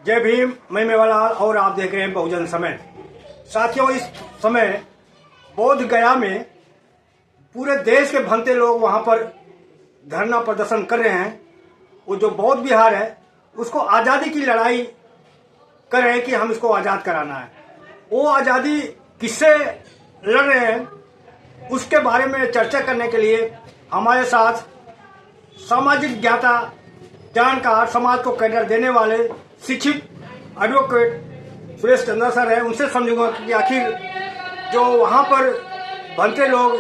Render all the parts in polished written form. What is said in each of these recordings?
जय भीम, मैं मेवालाल और आप देख रहे हैं बहुजन समय। साथियों, इस समय बोध गया में पूरे देश के भंते लोग वहां पर धरना प्रदर्शन कर रहे हैं। वो जो बौद्ध विहार है उसको आज़ादी की लड़ाई कर रहे हैं कि हम इसको आज़ाद कराना है। वो आज़ादी किससे लड़ रहे हैं उसके बारे में चर्चा करने के लिए हमारे साथ सामाजिक ज्ञाता, जानकार, समाज को कैडर देने वाले शिक्षित एडवोकेट सुरेश चंद्रा सर है। उनसे समझूंगा कि आखिर जो वहाँ पर भंते लोग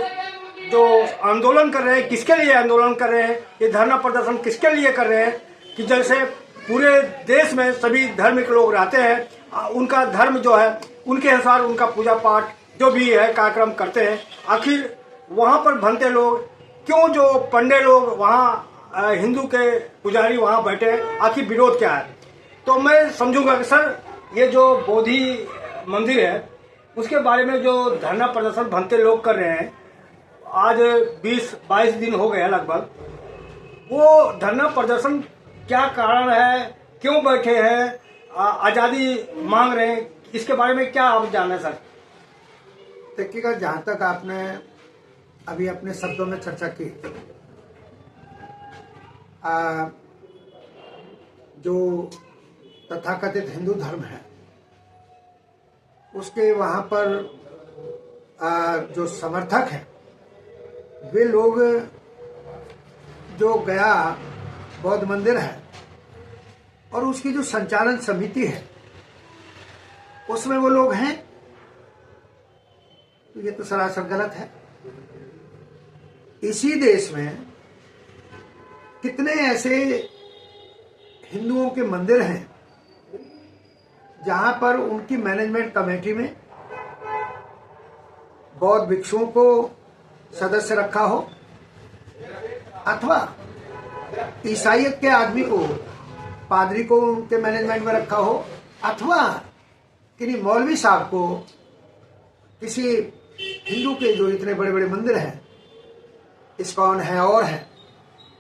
जो आंदोलन कर रहे हैं किसके लिए आंदोलन कर रहे हैं, ये धरना प्रदर्शन किसके लिए कर रहे हैं कि जैसे पूरे देश में सभी धर्म के लोग रहते हैं, उनका धर्म जो है उनके अनुसार उनका पूजा पाठ जो भी है कार्यक्रम करते हैं। आखिर वहाँ पर भंते लोग क्यों, जो पंडे लोग वहाँ हिंदू के पुजारी वहाँ बैठे, आखिर विरोध क्या है? तो मैं समझूंगा कि सर ये जो बोधि मंदिर है उसके बारे में जो धरना प्रदर्शन भंते लोग कर रहे हैं, आज 20-22 दिन हो गए लगभग, वो धरना प्रदर्शन क्या कारण है, क्यों बैठे हैं, आज़ादी मांग रहे हैं, इसके बारे में क्या आप जाने सर? देखिएगा, जहाँ तक आपने अभी अपने शब्दों में चर्चा की, जो तथाकथित हिंदू धर्म है उसके वहाँ पर जो समर्थक हैं वे लोग, जो गया बौद्ध मंदिर है और उसकी जो संचालन समिति है उसमें वो लोग हैं, तो ये तो सरासर गलत है। इसी देश में कितने ऐसे हिंदुओं के मंदिर हैं जहां पर उनकी मैनेजमेंट कमेटी में बौद्ध भिक्षुओं को सदस्य रखा हो, अथवा ईसाईयत के आदमी को, पादरी को उनके मैनेजमेंट में रखा हो, अथवा किन्हीं मौलवी साहब को किसी हिंदू के जो इतने बड़े बड़े मंदिर हैं, इस्कॉन है और है,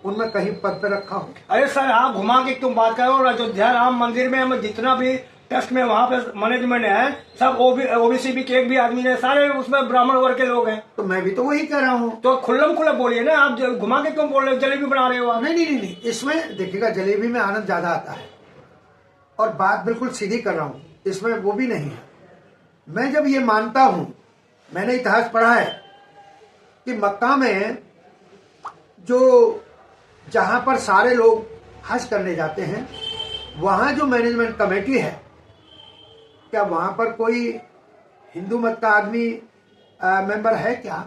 उनमें कहीं पद पे रखा हो। अरे सर, आप घुमा के क्यों बात करो? और अयोध्या राम मंदिर में हम जितना भी ट्रस्ट में वहाँ पे मैनेजमेंट है सब ओबीसी भी के एक भी आदमी है, सारे उसमें ब्राह्मण वर्ग के लोग हैं। तो मैं भी तो वही कह रहा हूँ। तो खुल्लम खुल्ला बोलिए ना, आप घुमा के क्यों बोल रहे हो? जलेबी बना रहे हो आप? नहीं, इसमें देखिएगा, जलेबी में आनंद ज्यादा आता है और बात बिल्कुल सीधी कर रहा हूँ, इसमें वो भी नहीं है। मैं जब ये मानता हूँ, मैंने इतिहास पढ़ा है कि मक्का में जो जहां पर सारे लोग हज करने जाते हैं, वहां जो मैनेजमेंट कमेटी है, क्या वहां पर कोई हिंदू मत का आदमी मेंबर है क्या?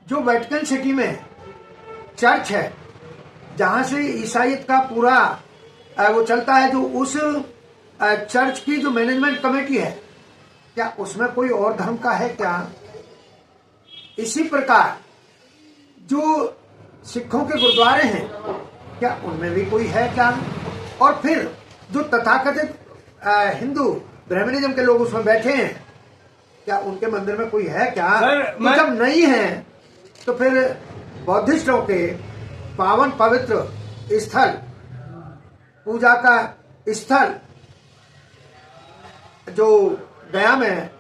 जो वेटिकन सिटी में चर्च है जहां से ईसाईयत का पूरा वो चलता है, जो उस चर्च की जो मैनेजमेंट कमेटी है, क्या उसमें कोई और धर्म का है क्या? इसी प्रकार जो सिखों के गुरुद्वारे हैं, क्या उनमें भी कोई है क्या? और फिर जो तथाकथित हिंदू ब्राह्मणिज्म के लोग उसमें बैठे हैं, क्या उनके मंदिर में कोई है क्या? तो जब नहीं है तो फिर बौद्धिस्टों के पावन पवित्र स्थल, पूजा का स्थल जो गया में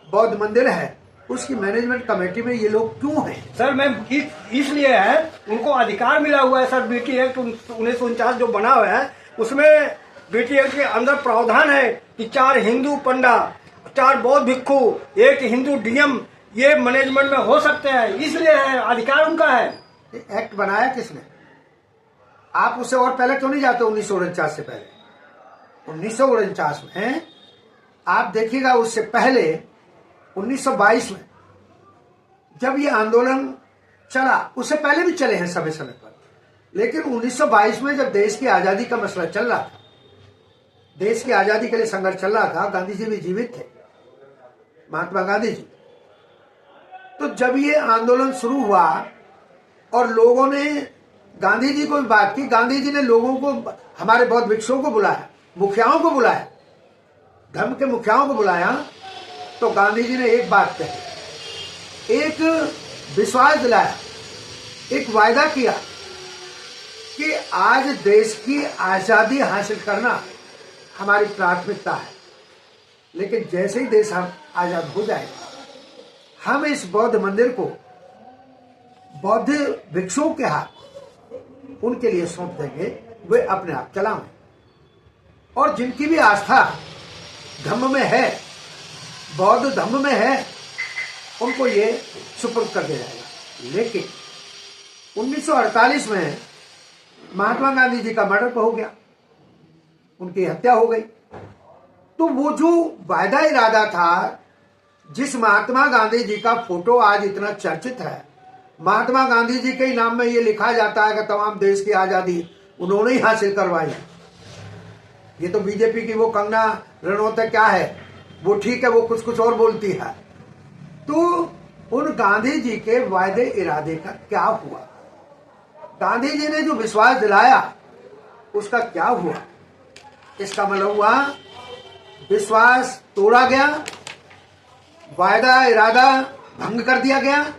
बौद्ध मंदिर है, उसकी मैनेजमेंट कमेटी में ये लोग क्यों हैं? सर, मैं इसलिए है, उनको अधिकार मिला हुआ है सर। बीटी एक्ट 1949 जो बना हुआ है उसमें बीटी एक्ट के अंदर प्रावधान है कि 4 हिंदू पंडा, 4 बौद्ध भिक्षु, 1 हिंदू डीएम ये मैनेजमेंट में हो सकते हैं, इसलिए है, अधिकार उनका है। एक्ट बनाया किसने? आप उससे और पहले क्यों नहीं जाते? 1949 से पहले, 1949 में आप देखिएगा, उससे पहले 1922 में जब ये आंदोलन चला, उससे पहले भी चले हैं समय समय पर, लेकिन 1922 में जब देश की आजादी का मसला चल रहा था, देश की आजादी के लिए संघर्ष चल रहा था, गांधी जी भी जीवित थे, महात्मा गांधी जी। तो जब ये आंदोलन शुरू हुआ और लोगों ने गांधी जी को भी बात की, गांधी जी ने लोगों को, हमारे बौद्ध भिक्षुओं को बुलाया, मुखियाओं को बुलाया, धर्म के मुखियाओं को बुलाया, तो गांधी जी ने एक बात कही, एक विश्वास दिलाया, एक वायदा किया कि आज देश की आजादी हासिल करना हमारी प्राथमिकता है। लेकिन जैसे ही देश हम आजाद हो जाएगा, हम इस बौद्ध मंदिर को बौद्ध भिक्षुओं के हाथ उनके लिए सौंप देंगे, वे अपने आप चलाएं। और जिनकी भी आस्था धम्म में है, बौद्ध धम्म में है, उनको ये सुपुर्द कर दिया जाएगा। लेकिन 1948 में महात्मा गांधी जी का मर्डर हो गया, उनकी हत्या हो गई। तो वो जो वायदा इरादा था, जिस महात्मा गांधी जी का फोटो आज इतना चर्चित है, महात्मा गांधी जी के नाम में ये लिखा जाता है कि तमाम देश की आजादी उन्होंने ही हासिल करवाई। ये तो बीजेपी की वो कंगना रनौत क्या है, वो ठीक है, वो कुछ कुछ और बोलती है। तो उन गांधी जी के वायदे इरादे का क्या हुआ? गांधी जी ने जो विश्वास दिलाया उसका क्या हुआ? इसका मतलब हुआ विश्वास तोड़ा गया, वायदा इरादा भंग कर दिया गया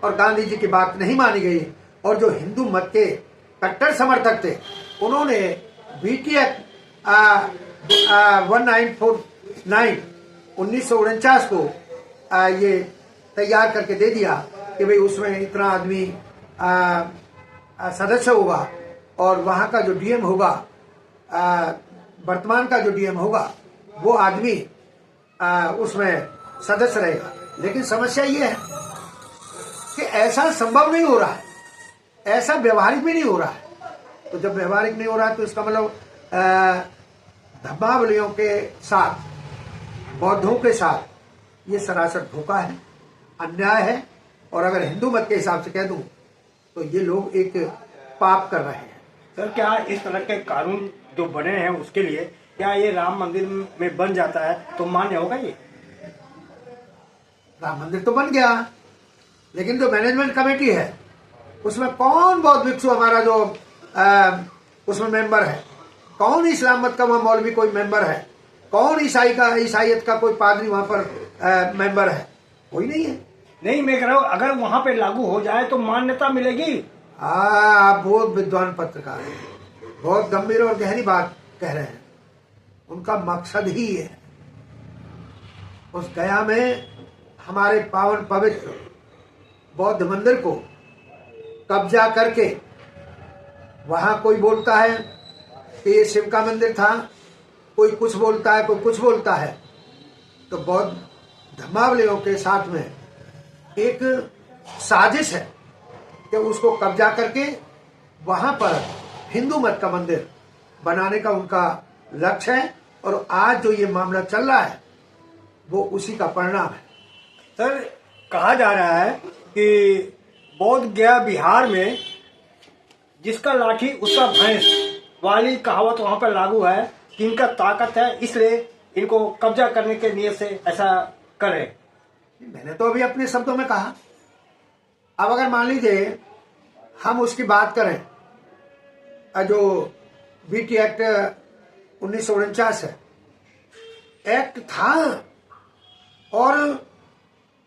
और गांधी जी की बात नहीं मानी गई। और जो हिंदू मत के कट्टर समर्थक थे, उन्होंने बीटी एक्ट 1949 1949 को ये तैयार करके दे दिया कि भाई उसमें इतना आदमी सदस्य होगा और वहां का जो डीएम होगा, वर्तमान का जो डीएम होगा, वो आदमी उसमें सदस्य रहेगा। लेकिन समस्या ये है कि ऐसा संभव नहीं हो रहा है, ऐसा व्यवहारिक भी नहीं हो रहा है। तो जब व्यवहारिक नहीं हो रहा है तो इसका मतलब धर्मावलंबियों के साथ, बौद्धों के साथ ये सरासर धोखा है, अन्याय है। और अगर हिंदू मत के हिसाब से कह दूं तो ये लोग एक पाप कर रहे हैं। सर, क्या इस तरह के कानून जो बने हैं उसके लिए क्या ये राम मंदिर में बन जाता है तो मान्य होगा? ये राम मंदिर तो बन गया, लेकिन जो मैनेजमेंट कमेटी है उसमें कौन बौद्ध भिक्षु हमारा जो उसमें मेंबर है? कौन इस्लाम मत का वहां मौलवी कोई मेंबर है? कौन ईसाइयत का कोई पादरी वहां पर मेंबर है? कोई नहीं है। नहीं, मैं कह रहा हूँ अगर वहां पे लागू हो जाए तो मान्यता मिलेगी। आप बहुत विद्वान पत्रकार हैं, बहुत गंभीर और गहरी बात कह रहे हैं। उनका मकसद ही है उस गया में हमारे पावन पवित्र बौद्ध मंदिर को कब्जा करके, वहां कोई बोलता है कि ये शिव का मंदिर था, कोई कुछ बोलता है, कोई कुछ बोलता है। तो बौद्ध धर्मावलंबियों के साथ में एक साजिश है कि उसको कब्जा करके वहां पर हिंदू मत का मंदिर बनाने का उनका लक्ष्य है। और आज जो ये मामला चल रहा है वो उसी का परिणाम है। सर, कहा जा रहा है कि बोध गया बिहार में जिसका लाठी उसका भैंस वाली कहावत वहां पर लागू है कि इनका ताकत है, इसलिए इनको कब्जा करने के नियत से ऐसा कर रहे। मैंने तो अभी अपने शब्दों में कहा। अब अगर मान लीजिए हम उसकी बात करें, जो बीटी एक्ट 1949 है, एक्ट था और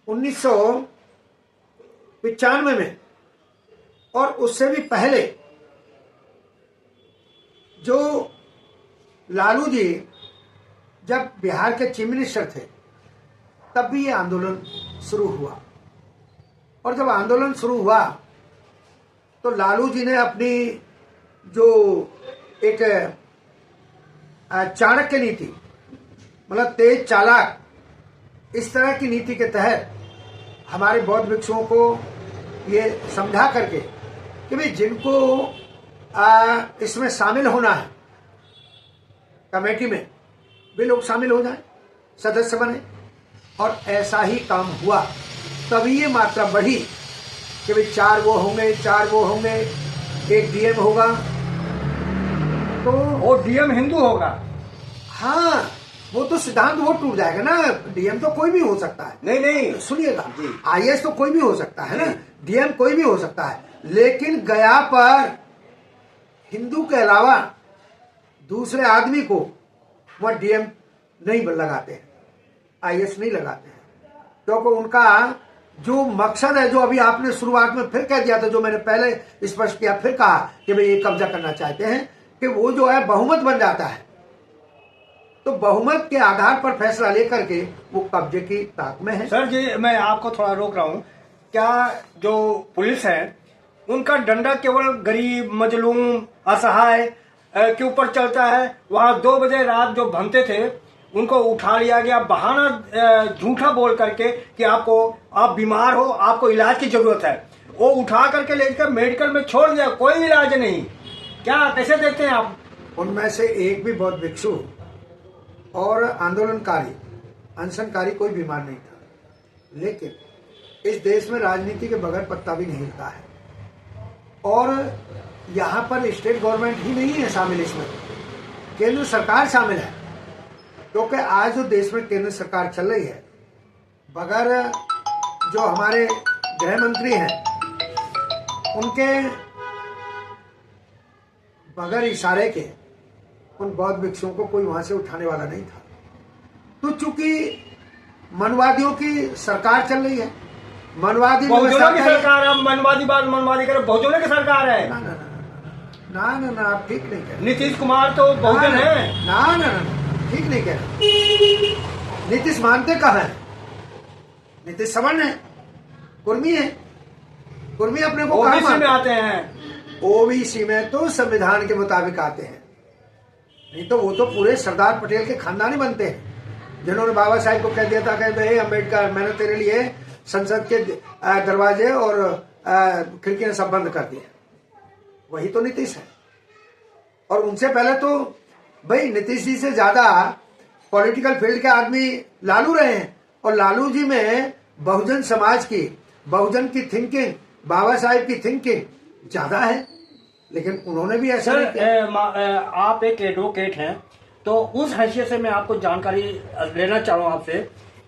1995 में और उससे भी पहले जो लालू जी जब बिहार के चीफ मिनिस्टर थे तब भी ये आंदोलन शुरू हुआ। और जब आंदोलन शुरू हुआ तो लालू जी ने अपनी जो एक चाणक्य नीति, मतलब तेज चालाक, इस तरह की नीति के तहत हमारे बौद्ध भिक्षुओं को ये समझा करके कि भाई जिनको इसमें शामिल होना है कमेटी में, वे लोग शामिल हो जाएं, सदस्य बने। और ऐसा ही काम हुआ, तभी ये मात्रा बढ़ी कि भाई 4 वो होंगे, 4 वो होंगे, एक डीएम होगा। तो वो डीएम हिंदू होगा। हाँ, वो तो सिद्धांत वो टूट जाएगा ना। डीएम तो कोई भी हो सकता है। नहीं नहीं, सुनिएगा, आईएएस तो कोई भी हो सकता है ना, डीएम कोई भी हो सकता है। लेकिन गया पर हिंदू के अलावा दूसरे आदमी को वह डीएम नहीं लगाते हैं, आईएएस नहीं लगाते हैं, क्योंकि उनका जो मकसद है, जो अभी आपने शुरुआत में फिर कह दिया था, जो मैंने पहले स्पष्ट किया फिर कहा कि भाई ये कब्जा करना चाहते हैं कि वो जो है बहुमत बन जाता है। तो बहुमत के आधार पर फैसला लेकर के वो कब्जे की ताक में है। सर जी, मैं आपको थोड़ा रोक रहा हूँ। क्या जो पुलिस है उनका डंडा केवल गरीब, मजलूम, असहाय के ऊपर चलता है? वहां 2 बजे रात जो भंते थे उनको उठा लिया गया बहाना झूठा बोल करके कि आप बीमार हो, आपको इलाज की जरूरत है, वो उठा करके लेकर मेडिकल में छोड़ दिया, कोई इलाज नहीं। क्या कैसे देखते हैं आप? उनमें से एक भी बौद्ध भिक्षु और आंदोलनकारी, अनशनकारी कोई बीमार नहीं था। लेकिन इस देश में राजनीति के बगैर पत्ता भी नहीं हिलता है, और यहाँ पर स्टेट गवर्नमेंट ही नहीं है शामिल, इसमें केंद्र सरकार शामिल है। क्योंकि आज जो देश में केंद्र सरकार चल रही है, बगैर जो हमारे गृह मंत्री हैं उनके बगैर इशारे के उन बौद्ध भिक्षुओं को कोई वहां से उठाने वाला नहीं था। तो चूंकि मनवादियों की सरकार चल रही है, मनवादी बहुजनों की सरकार है, मनवादी बात मनवादी करे, बहुजनों की सरकार है। ना ना ना ना ना, आप ठीक नहीं कह रहे। नीतीश कुमार तो बहुजन है। ना ना ना, ठीक नहीं कह रहे। नीतीश मानते कहाँ है? नीतीश सवर्ण है, कुर्मी है। कुर्मी अपने को कहाँ ओबीसी में आते हैं? ओबीसी में तो संविधान के मुताबिक आते हैं, नहीं तो वो तो पूरे सरदार पटेल के खानदानी बनते हैं, जिन्होंने बाबा साहेब को कह दिया था कि भाई अम्बेडकर, मैंने तेरे लिए संसद के दरवाजे और खिड़कियां सब बंद कर दिए। वही तो नीतीश है। और उनसे पहले तो भाई नीतीश जी से ज्यादा पॉलिटिकल फील्ड के आदमी लालू रहे हैं, और लालू जी में बहुजन समाज की, बहुजन की थिंकिंग, बाबा साहेब की थिंकिंग ज्यादा है। लेकिन उन्होंने भी ऐसा नहीं किया। आप एक एडवोकेट हैं, तो उस हैसियत से मैं आपको जानकारी लेना चाह रहा हूँ आपसे,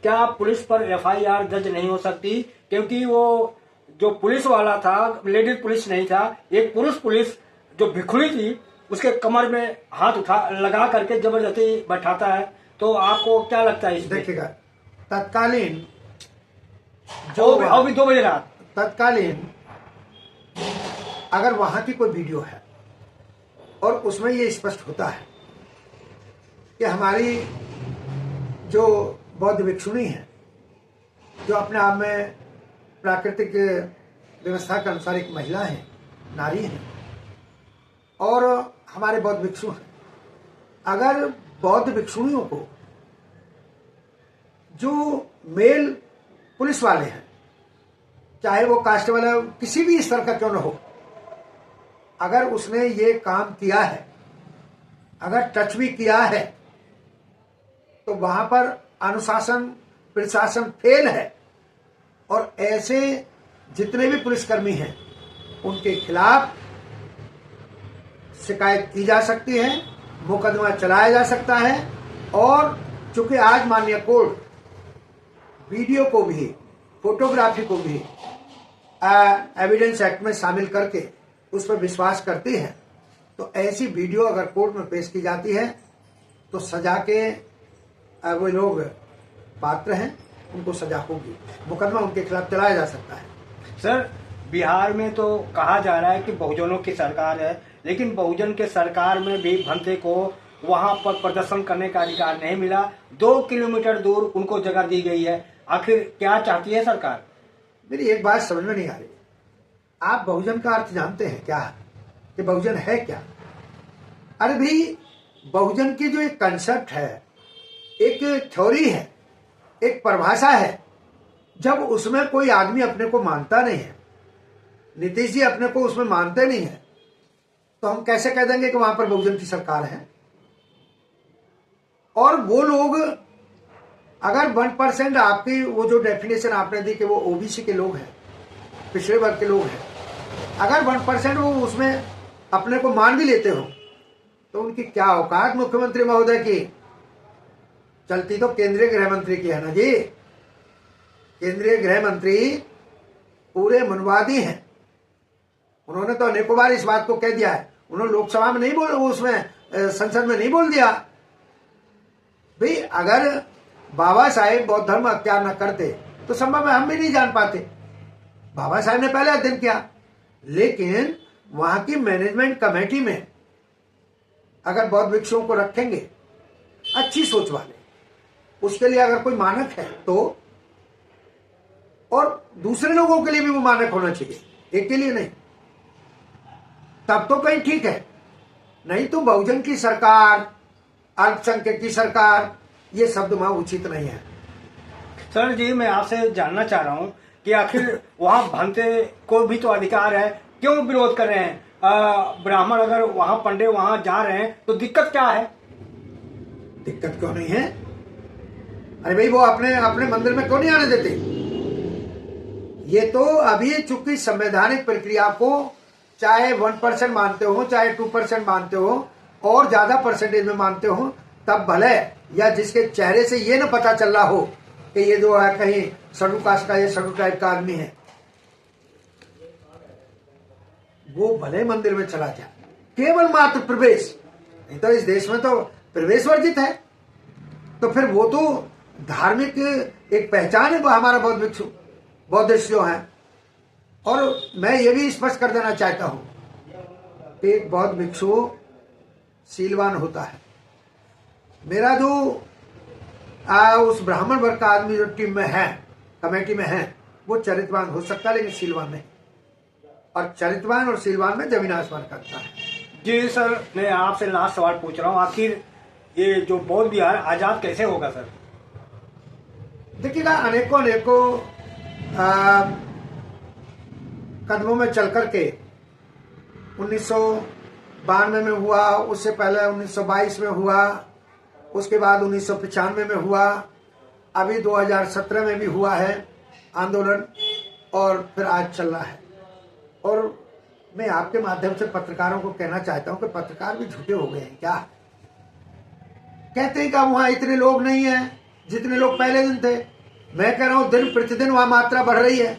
क्या पुलिस पर एफआईआर दर्ज नहीं हो सकती? क्योंकि वो जो पुलिस वाला था, लेडीज पुलिस नहीं था, एक पुरुष पुलिस जो भिखुड़ी थी, उसके कमर में हाथ लगा करके जबरदस्ती बैठाता है। तो आपको क्या लगता है? देखिएगा, तत्कालीन जो अभी 2 बजे रात, तत्कालीन अगर वहां की कोई वीडियो है और उसमें ये स्पष्ट होता है कि हमारी जो बौद्ध भिक्षुणी है, जो अपने आप में प्राकृतिक व्यवस्था के अनुसार एक महिला है, नारी है, और हमारे बौद्ध भिक्षु हैं, अगर बौद्ध भिक्षुणियों को जो मेल पुलिस वाले हैं, चाहे वो कांस्टेबल किसी भी स्तर का क्यों न हो, अगर उसने ये काम किया है, अगर टच भी किया है, तो वहां पर अनुशासन, प्रशासन फेल है। और ऐसे जितने भी पुलिसकर्मी हैं उनके खिलाफ शिकायत की जा सकती है, मुकदमा चलाया जा सकता है। और चूंकि आज माननीय कोर्ट वीडियो को भी, फोटोग्राफी को भी एविडेंस एक्ट में शामिल करके उस पर विश्वास करती है, तो ऐसी वीडियो अगर कोर्ट में पेश की जाती है तो सजा के वो लोग पात्र हैं, उनको सजा होगी, मुकदमा उनके खिलाफ चलाया जा सकता है। सर, बिहार में तो कहा जा रहा है कि बहुजनों की सरकार है, लेकिन बहुजन के सरकार में भी भंते को वहां पर प्रदर्शन करने का अधिकार नहीं मिला। 2 किलोमीटर दूर उनको जगह दी गई है। आखिर क्या चाहती है सरकार? मेरी एक बात समझ में नहीं आ रही, आप बहुजन का अर्थ जानते हैं क्या? कि बहुजन है क्या? अरे भाई, बहुजन की जो एक कंसेप्ट है, एक थ्योरी है, एक परिभाषा है, जब उसमें कोई आदमी अपने को मानता नहीं है, नीतीश जी अपने को उसमें मानते नहीं है, तो हम कैसे कह देंगे कि वहां पर बहुजन की सरकार है? और वो लोग अगर 1% आपकी वो जो डेफिनेशन आपने दी कि वो ओबीसी के लोग हैं, पिछड़े वर्ग के लोग हैं, अगर 1% वो उसमें अपने को मान भी लेते हो, तो उनकी क्या औकात मुख्यमंत्री महोदय की? चलती तो केंद्रीय गृह मंत्री की है ना जी। केंद्रीय गृह मंत्री पूरे मनवादी हैं। उन्होंने तो अनेकों बार इस बात को कह दिया है। उन्होंने लोकसभा में नहीं बोल, उसमें संसद में नहीं बोल दिया। भाई, अगर बाबा साहेब बौद्ध धर्म अख्तियार न करते तो संभव है हम भी नहीं जान पाते। बाबा साहेब ने पहले अध्ययन किया, लेकिन वहां की मैनेजमेंट कमेटी में अगर बौद्ध भिक्षुओं को रखेंगे अच्छी सोच वाले, उसके लिए अगर कोई मानक है तो, और दूसरे लोगों के लिए भी वो मानक होना चाहिए, एक के लिए नहीं, तब तो कहीं ठीक है। नहीं तो बहुजन की सरकार, अल्पसंख्यक की सरकार, ये शब्द वहां उचित नहीं है। सर जी, मैं आपसे जानना चाह रहा हूँ कि आखिर वहाँ भंते को भी तो अधिकार है, क्यों विरोध कर रहे हैं? ब्राह्मण अगर वहाँ पंडे वहाँ जा रहे हैं तो दिक्कत क्या है? दिक्कत क्यों नहीं है? अरे भाई, वो अपने अपने मंदिर में क्यों नहीं आने देते? ये तो अभी चूंकि संवैधानिक प्रक्रिया को चाहे 1% मानते हो, चाहे 2% मानते हो, और ज्यादा परसेंटेज में मानते हो, तब भले, या जिसके चेहरे से ये न पता चल रहा हो कि ये जो है कहीं शेड्यूल कास्ट का या शेड्यूल ट्राइब का आदमी है, वो भले मंदिर में चला जाए, केवल मात्र प्रवेश। नहीं तो इस देश में तो प्रवेश वर्जित है। तो फिर वो तो धार्मिक एक पहचान है वो हमारा बौद्ध भिक्षु, बौद्धिस्ट जो है। और मैं ये भी स्पष्ट कर देना चाहता हूं, एक बौद्ध भिक्षु शीलवान होता है। मेरा जो उस ब्राह्मण वर्ग का आदमी जो टीम में है, कमेटी में है, वो चरित्रवान हो सकता है, लेकिन शीलवान नहीं। और चरित्रवान और शीलवान में जमीन आसमान करता है। जी सर, मैं आपसे लास्ट सवाल पूछ रहा हूँ, आखिर ये जो बौद्ध विहार आजाद कैसे होगा सर? देखिएगा, अनेकों कदमों में चल करके 1992 में हुआ, उससे पहले 1922 में हुआ, उसके बाद 1995 में हुआ, अभी 2017 में भी हुआ है आंदोलन, और फिर आज चल रहा है। और मैं आपके माध्यम से पत्रकारों को कहना चाहता हूं कि पत्रकार भी झूठे हो गए हैं क्या? कहते हैं कि वहां इतने लोग नहीं है जितने लोग पहले दिन थे। मैं कह रहा हूं दिन प्रतिदिन वहां मात्रा बढ़ रही है,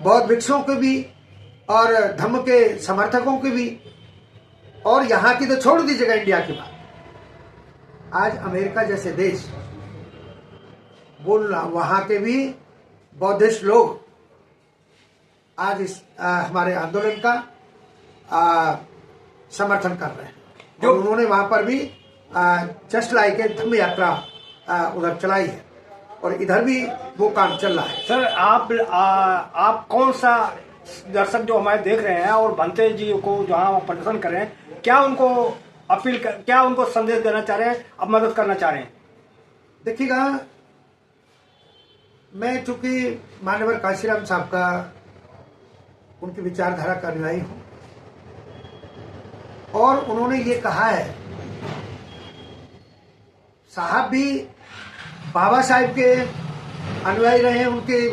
बौद्ध भिक्षुओं की भी और धम्म के समर्थकों की भी। और यहां की तो छोड़ दीजिएगा, इंडिया की बात, आज अमेरिका जैसे देश, बोलना वहां के भी बौद्धिस्ट लोग आज इस हमारे आंदोलन का समर्थन कर रहे हैं। जो उन्होंने वहां पर भी जस्ट लाइक धम्म यात्रा उधर चलाई है, और इधर भी वो काम चल रहा है। सर, आप कौन सा दर्शक जो हमारे देख रहे हैं और भंते जी को जहाँ प्रदर्शन कर रहे हैं, क्या उनको क्या उनको संदेश देना चाह रहे हैं, अब मदद करना चाह रहे हैं? देखिएगा, मैं चूंकि मान्यवर काशीराम साहब का, उनकी विचारधारा का अनुयायी हूं, और उन्होंने ये कहा है, साहब भी बाबा साहब के अनुयायी रहे हैं, उनके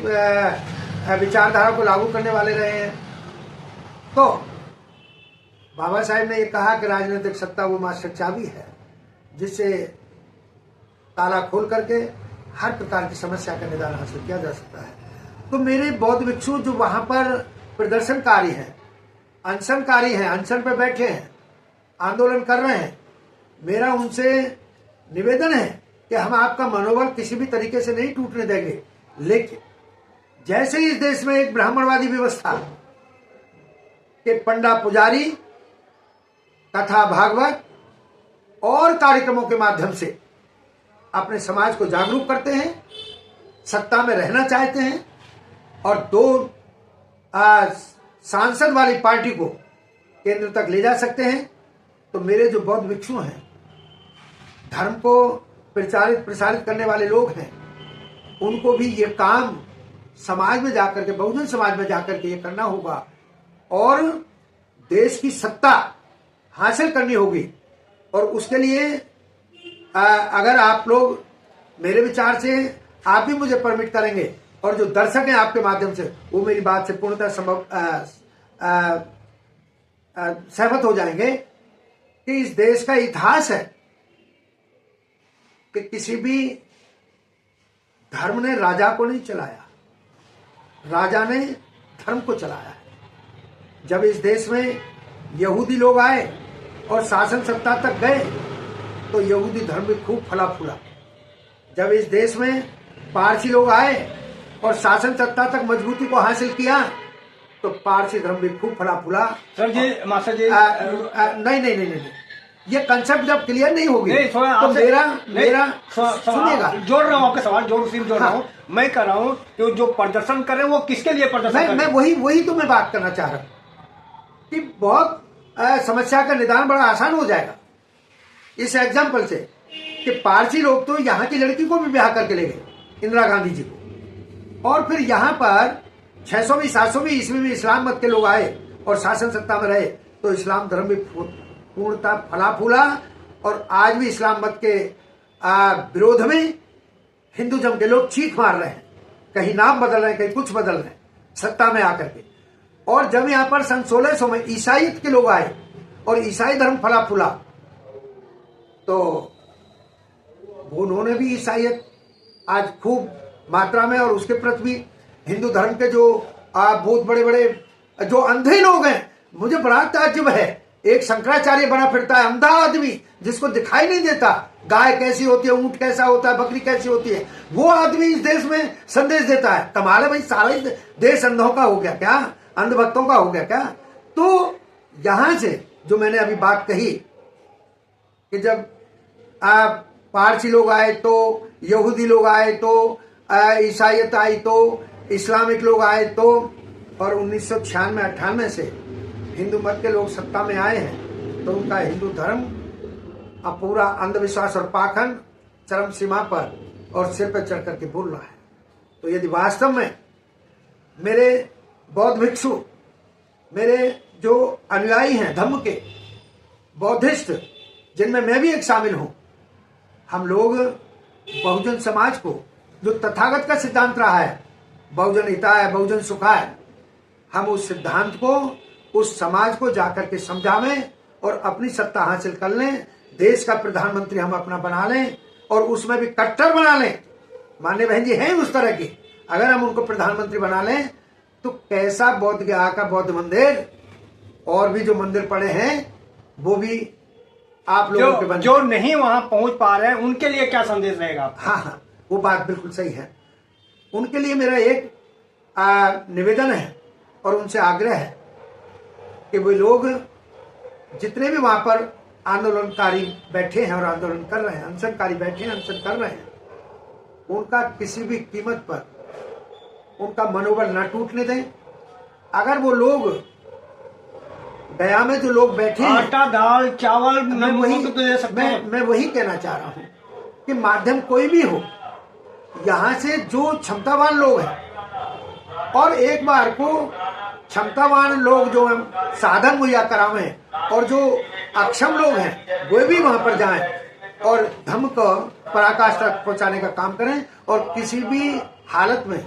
विचारधारा को लागू करने वाले रहे हैं। तो बाबा साहब ने ये कहा कि राजनीतिक सत्ता वो मास्टर चाबी है जिससे ताला खोल करके हर प्रकार की समस्या का निदान हासिल किया जा सकता है। तो मेरे बौद्ध भिक्षु जो वहां पर प्रदर्शनकारी हैं, अनशनकारी हैं, अनशन पर बैठे हैं, आंदोलन कर रहे हैं, मेरा उनसे निवेदन है कि हम आपका मनोबल किसी भी तरीके से नहीं टूटने देंगे। लेकिन जैसे ही इस देश में एक ब्राह्मणवादी व्यवस्था के पंडा पुजारी कथा भागवत और कार्यक्रमों के माध्यम से अपने समाज को जागरूक करते हैं, सत्ता में रहना चाहते हैं, और दो सांसद वाली पार्टी को केंद्र तक ले जा सकते हैं, तो मेरे जो बौद्ध भिक्षु हैं, धर्म को प्रसारित करने वाले लोग हैं, उनको भी ये काम समाज में जाकर के, बहुजन समाज में जाकर के ये करना होगा, और देश की सत्ता हासिल करनी होगी। और उसके लिए अगर आप लोग मेरे विचार से, आप भी मुझे परमिट करेंगे, और जो दर्शक हैं आपके माध्यम से, वो मेरी बात से पूर्णतः सहमत हो जाएंगे कि इस देश का इतिहास है कि किसी भी धर्म ने राजा को नहीं चलाया, राजा ने धर्म को चलाया है। जब इस देश में यहूदी लोग आए और शासन सत्ता तक गए, तो यहूदी धर्म भी खूब फला फूला। जब इस देश में पारसी लोग आए और शासन सत्ता तक मजबूती को हासिल किया, तो पारसी धर्म भी खूब फला फूला। सर जी, मास्टर जी, नहीं, ये कंसेप्ट जब क्लियर नहीं होगी नहीं, तो आपसे- मेरा नहीं, मेरा सुनिएगा, जोड़ रहा हूँ आपके सवाल, जोड़ रहा हूँ। मैं कर रहा हूँ कि जो प्रदर्शन कर रहे हैं वो किसके लिए प्रदर्शन कर मैं रहे हैं? वही तो मैं बात करना चाह रहा हूं कि बहुत समस्या का निदान बड़ा आसान हो जाएगा इस एग्जाम्पल से कि पारसी लोग तो यहाँ की लड़की को भी ब्याह करके ले गए, इंदिरा गांधी जी को, और फिर यहाँ पर 600वीं 700वीं ईस्वी में इस्लाम मत के लोग आए और शासन सत्ता में रहे, तो इस्लाम धर्म भी पूर्णतः फला फूला, और आज भी इस्लाम मत के विरोध में हिंदुज्म के लोग चीख मार रहे हैं, कहीं नाम बदल रहे हैं, कहीं कुछ बदल रहे हैं सत्ता में आकर के। और जब यहाँ पर सन 1600 में ईसाईयत के लोग आए और ईसाई धर्म फला फूला, तो उन्होंने भी ईसाईयत आज खूब मात्रा में, और उसके प्रति भी हिंदू धर्म के जो बहुत बड़े बड़े जो अंधे लोग हैं, मुझे बड़ा ताज्जुब है, एक शंकराचार्य बना फिरता है अंधा आदमी जिसको दिखाई नहीं देता गाय कैसी होती है, ऊंट कैसा होता है, बकरी कैसी होती है, वो आदमी इस देश में संदेश देता है। कमाल है भाई, सारा देश अंधों का हो गया क्या, अंधभक्तों का हो गया क्या? तो यहां से जो मैंने अभी बात कही कि जब पारसी लोग आए, तो यहूदी लोग आए, तो ईसाईयत आई, तो इस्लामिक लोग आए, तो और 1996-98 से हिंदू मत के लोग सत्ता में आए हैं, तो उनका हिंदू धर्म अब पूरा अंधविश्वास और पाखंड चरम सीमा पर और सिर पर चढ़ करके बोल रहा है। तो यदि वास्तव में मेरे बौद्ध भिक्षु, मेरे जो अनुयायी हैं धम्म के, बौद्धिस्ट, जिनमें मैं भी एक शामिल हूं, हम लोग बहुजन समाज को, जो तथागत का सिद्धांत रहा है, बहुजन हिताय बहुजन सुखाय, हम उस सिद्धांत को, उस समाज को जाकर के समझावें और अपनी सत्ता हासिल कर लें, देश का प्रधानमंत्री हम अपना बना लें, और उसमें भी कट्टर बना लें। मान्य बहन जी हैं उस तरह की, अगर हम उनको प्रधानमंत्री बना लें तो कैसा बोध गया का बौद्ध मंदिर और भी जो मंदिर पड़े हैं वो भी आप लोगों के बन, जो नहीं वहां पहुंच पा रहे हैं उनके लिए क्या संदेश रहेगा आपका? हाँ, वो बात बिल्कुल सही है। उनके लिए मेरा एक निवेदन है और उनसे आग्रह है कि वे लोग जितने भी वहां पर आंदोलनकारी बैठे हैं और आंदोलन कर रहे हैं, अनशनकारी बैठे हैं, अनशन कर रहे हैं, उनका किसी भी कीमत पर उनका मनोबल न टूटने दें। अगर वो लोग गया में जो लोग बैठे हैं, आटा दाल चावल मैं वही कहना चाह रहा हूं कि माध्यम कोई भी हो, यहां से जो क्षमतावान लोग हैं और एक बार को क्षमतावान लोग जो साधन मुहैया करावें, और जो अक्षम लोग हैं वे भी वहां पर जाएं और धर्म को पराकाष्ठा पहुंचाने का काम करें, और किसी भी हालत में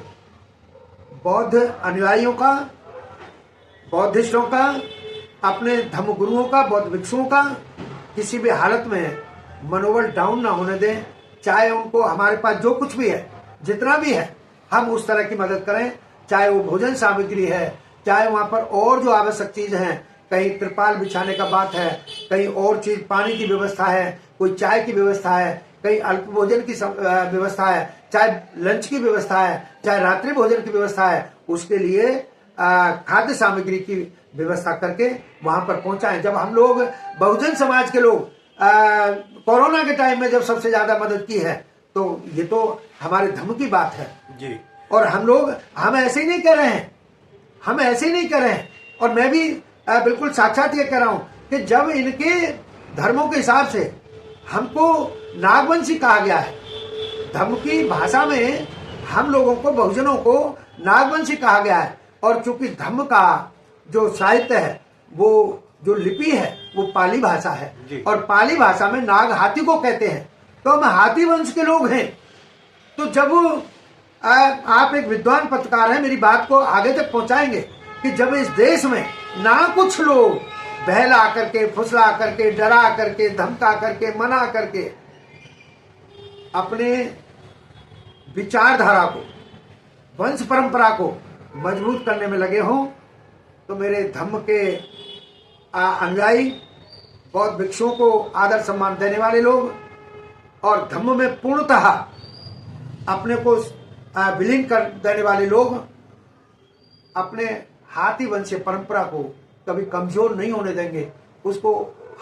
बौद्ध अनुयायियों का, बौद्धिस्टों का, अपने धर्म गुरुओं का, बौद्ध भिक्षुओं का किसी भी हालत में मनोबल डाउन ना होने दें। चाहे उनको हमारे पास जो कुछ भी है, जितना भी है, हम उस तरह की मदद करें, चाहे वो भोजन सामग्री है, चाहे वहां पर और जो आवश्यक चीज है, कहीं त्रिपाल बिछाने का बात है, कहीं और चीज, पानी की व्यवस्था है, कोई चाय की व्यवस्था है, कहीं अल्प भोजन की व्यवस्था है, चाहे लंच की व्यवस्था है, चाहे रात्रि भोजन की व्यवस्था है, उसके लिए खाद्य सामग्री की व्यवस्था करके वहां पर पहुंचाएं। जब हम लोग बहुजन समाज के लोग कोरोना के टाइम में जब सबसे ज्यादा मदद की है, तो ये तो हमारे धर्म की बात है जी। और हम ऐसे ही नहीं कर रहे हैं, हम ऐसे ही नहीं कर रहे हैं। और मैं भी बिल्कुल साक्षात ये कह रहा हूं कि जब इनके धर्मों के हिसाब से हमको नागवंशी कहा गया है, धर्म की भाषा में हम लोगों को, बहुजनों को नागवंशी कहा गया है, और चूंकि धर्म का जो साहित्य है, वो जो लिपि है, वो पाली भाषा है, और पाली भाषा में नाग हाथी को कहते हैं, तो हम हाथी वंश के लोग हैं। तो जब आप एक विद्वान पत्रकार हैं, मेरी बात को आगे तक पहुंचाएंगे कि जब इस देश में ना कुछ लोग बहला करके, फुसला करके, डरा करके, धमका करके, मना करके अपने विचारधारा को, वंश परंपरा को मजबूत करने में लगे हों, तो मेरे धर्म के अनुयायी, बौद्ध भिक्षुओं को आदर सम्मान देने वाले लोग और धर्म में पूर्णतः अपने को विलीन कर देने वाले लोग अपने हाथी वंशीय परंपरा को कभी कमजोर नहीं होने देंगे, उसको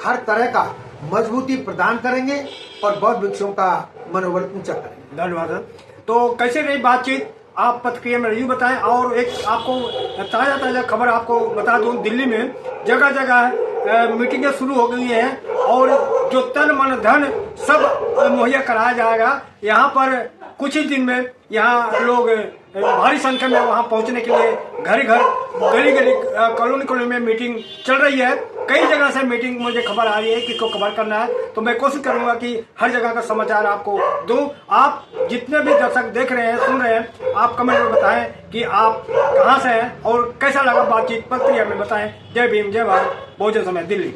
हर तरह का मजबूती प्रदान करेंगे और बौद्ध भिक्षुओं का मनोबल ऊंचा करेंगे। धन्यवाद सर। तो कैसे रही बातचीत, आप प्रतिक्रिया में रिव्यू बताएं। और एक आपको ताज़ा खबर आपको बता दूं, दिल्ली में जगह जगह मीटिंगें शुरू हो गई हैं और जो तन मन धन सब मुहैया कराया जाएगा। यहाँ पर कुछ ही दिन में यहाँ लोग भारी संख्या में वहाँ पहुँचने के लिए घर घर गली गली कॉलोनी में मीटिंग चल रही है। कई जगह से मीटिंग मुझे खबर आ रही है, किसको खबर करना है, तो मैं कोशिश करूंगा कि हर जगह का समाचार आपको दूं। आप जितने भी दर्शक देख रहे हैं, सुन रहे हैं, आप कमेंट में बताएं कि आप कहां से हैं और कैसा लगा बातचीत, प्रतिक्रिया में बताएं। जय भीम, जय भारत, बहुजन समाज, दिल्ली।